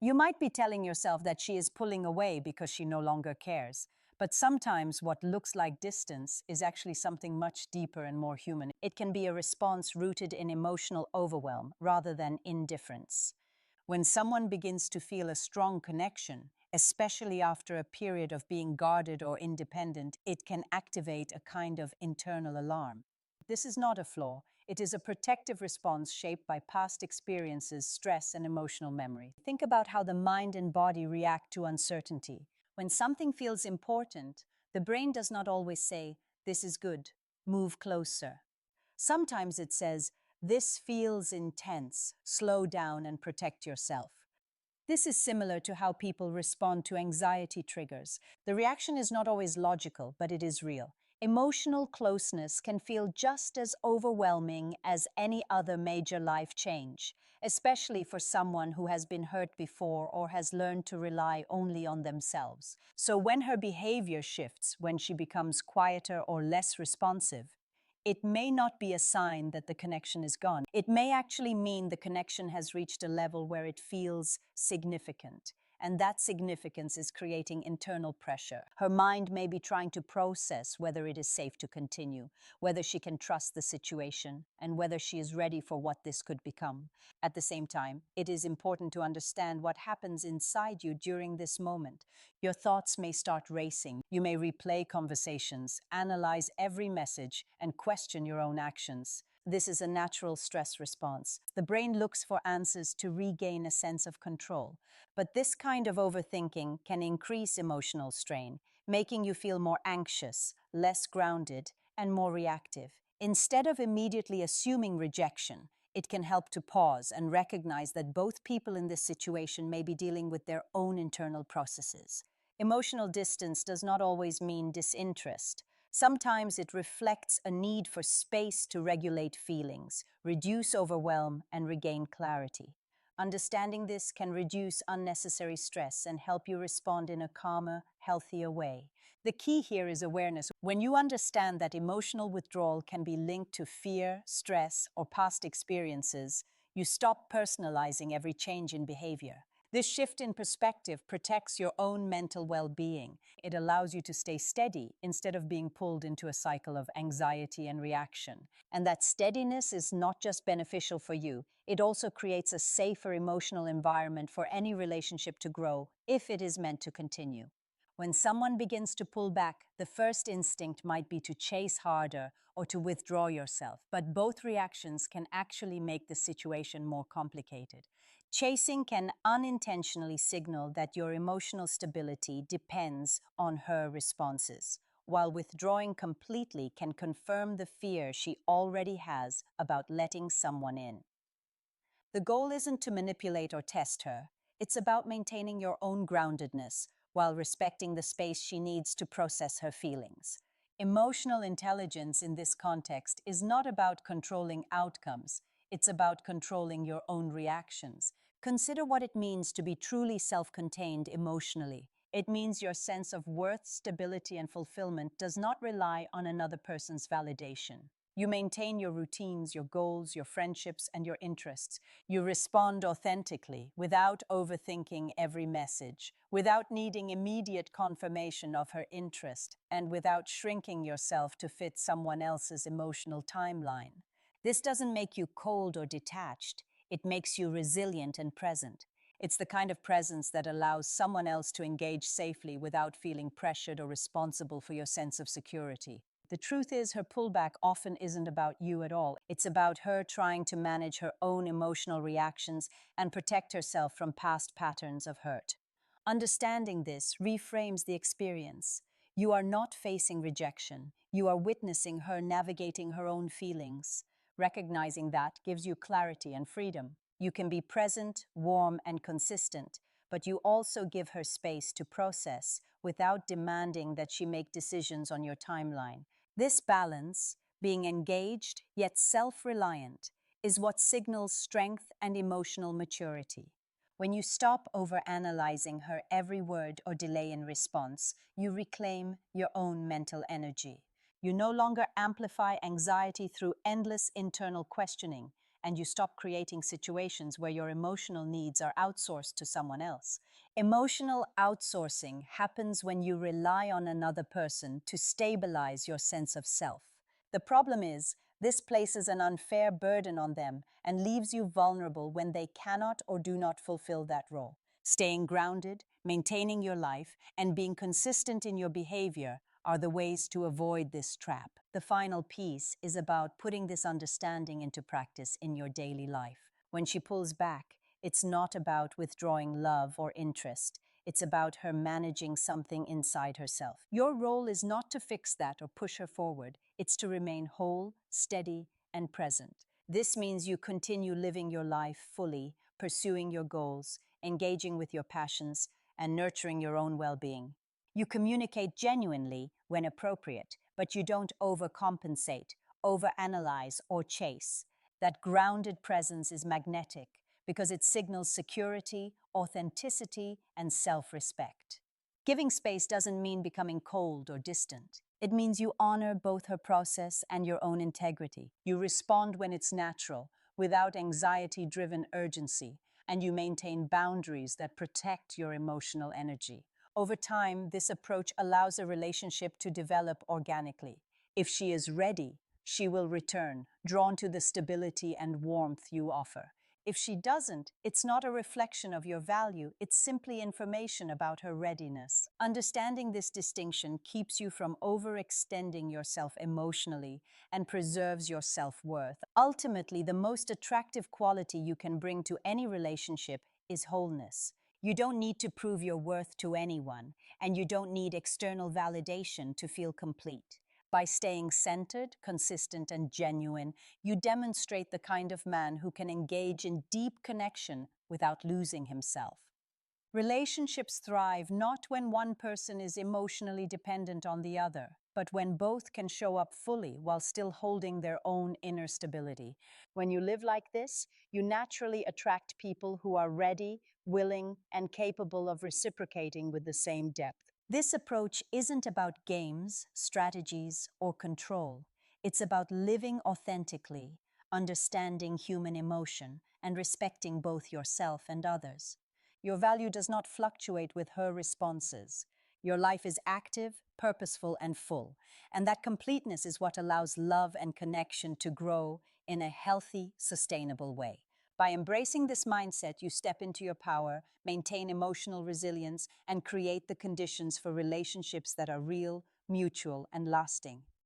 You might be telling yourself that she is pulling away because she no longer cares. But sometimes what looks like distance is actually something much deeper and more human. It can be a response rooted in emotional overwhelm rather than indifference. When someone begins to feel a strong connection, especially after a period of being guarded or independent, it can activate a kind of internal alarm. This is not a flaw. It is a protective response shaped by past experiences, stress, and emotional memory. Think about how the mind and body react to uncertainty. When something feels important, the brain does not always say, "This is good, move closer." Sometimes it says, "This feels intense, slow down and protect yourself." This is similar to how people respond to anxiety triggers. The reaction is not always logical, but it is real. Emotional closeness can feel just as overwhelming as any other major life change, especially for someone who has been hurt before or has learned to rely only on themselves. So when her behavior shifts, when she becomes quieter or less responsive, it may not be a sign that the connection is gone. It may actually mean the connection has reached a level where it feels significant. And that significance is creating internal pressure. Her mind may be trying to process whether it is safe to continue, whether she can trust the situation, and whether she is ready for what this could become. At the same time, it is important to understand what happens inside you during this moment. Your thoughts may start racing. You may replay conversations, analyze every message, and question your own actions. This is a natural stress response. The brain looks for answers to regain a sense of control. But this kind of overthinking can increase emotional strain, making you feel more anxious, less grounded, and more reactive. Instead of immediately assuming rejection, it can help to pause and recognize that both people in this situation may be dealing with their own internal processes. Emotional distance does not always mean disinterest. Sometimes it reflects a need for space to regulate feelings, reduce overwhelm, and regain clarity. Understanding this can reduce unnecessary stress and help you respond in a calmer, healthier way. The key here is awareness. When you understand that emotional withdrawal can be linked to fear, stress, or past experiences, you stop personalizing every change in behavior. This shift in perspective protects your own mental well-being. It allows you to stay steady instead of being pulled into a cycle of anxiety and reaction. And that steadiness is not just beneficial for you, it also creates a safer emotional environment for any relationship to grow if it is meant to continue. When someone begins to pull back, the first instinct might be to chase harder or to withdraw yourself, but both reactions can actually make the situation more complicated. Chasing can unintentionally signal that your emotional stability depends on her responses, while withdrawing completely can confirm the fear she already has about letting someone in. The goal isn't to manipulate or test her, it's about maintaining your own groundedness while respecting the space she needs to process her feelings. Emotional intelligence in this context is not about controlling outcomes, it's about controlling your own reactions. Consider what it means to be truly self-contained emotionally. It means your sense of worth, stability, and fulfillment does not rely on another person's validation. You maintain your routines, your goals, your friendships, and your interests. You respond authentically, without overthinking every message, without needing immediate confirmation of her interest, and without shrinking yourself to fit someone else's emotional timeline. This doesn't make you cold or detached. It makes you resilient and present. It's the kind of presence that allows someone else to engage safely without feeling pressured or responsible for your sense of security. The truth is, her pullback often isn't about you at all. It's about her trying to manage her own emotional reactions and protect herself from past patterns of hurt. Understanding this reframes the experience. You are not facing rejection. You are witnessing her navigating her own feelings. Recognizing that gives you clarity and freedom. You can be present, warm, and consistent, but you also give her space to process without demanding that she make decisions on your timeline. This balance, being engaged yet self-reliant, is what signals strength and emotional maturity. When you stop overanalyzing her every word or delay in response, you reclaim your own mental energy. You no longer amplify anxiety through endless internal questioning. and you stop creating situations where your emotional needs are outsourced to someone else. Emotional outsourcing happens when you rely on another person to stabilize your sense of self. The problem is, this places an unfair burden on them and leaves you vulnerable when they cannot or do not fulfill that role. Staying grounded, maintaining your life, and being consistent in your behavior are the ways to avoid this trap. The final piece is about putting this understanding into practice in your daily life. When she pulls back, it's not about withdrawing love or interest. It's about her managing something inside herself. Your role is not to fix that or push her forward. It's to remain whole, steady, and present. This means you continue living your life fully, pursuing your goals, engaging with your passions, and nurturing your own well-being. You communicate genuinely when appropriate, but you don't overcompensate, overanalyze, or chase. That grounded presence is magnetic because it signals security, authenticity, and self-respect. Giving space doesn't mean becoming cold or distant. It means you honor both her process and your own integrity. You respond when it's natural, without anxiety-driven urgency, and you maintain boundaries that protect your emotional energy. Over time, this approach allows a relationship to develop organically. If she is ready, she will return, drawn to the stability and warmth you offer. If she doesn't, it's not a reflection of your value, it's simply information about her readiness. Understanding this distinction keeps you from overextending yourself emotionally and preserves your self-worth. Ultimately, the most attractive quality you can bring to any relationship is wholeness. You don't need to prove your worth to anyone, and you don't need external validation to feel complete. By staying centered, consistent, and genuine, you demonstrate the kind of man who can engage in deep connection without losing himself. Relationships thrive not when one person is emotionally dependent on the other, but when both can show up fully while still holding their own inner stability. When you live like this, you naturally attract people who are ready, willing, and capable of reciprocating with the same depth. This approach isn't about games, strategies, or control. It's about living authentically, understanding human emotion, and respecting both yourself and others. Your value does not fluctuate with her responses. Your life is active, purposeful, and full. And that completeness is what allows love and connection to grow in a healthy, sustainable way. By embracing this mindset, you step into your power, maintain emotional resilience, and create the conditions for relationships that are real, mutual, and lasting.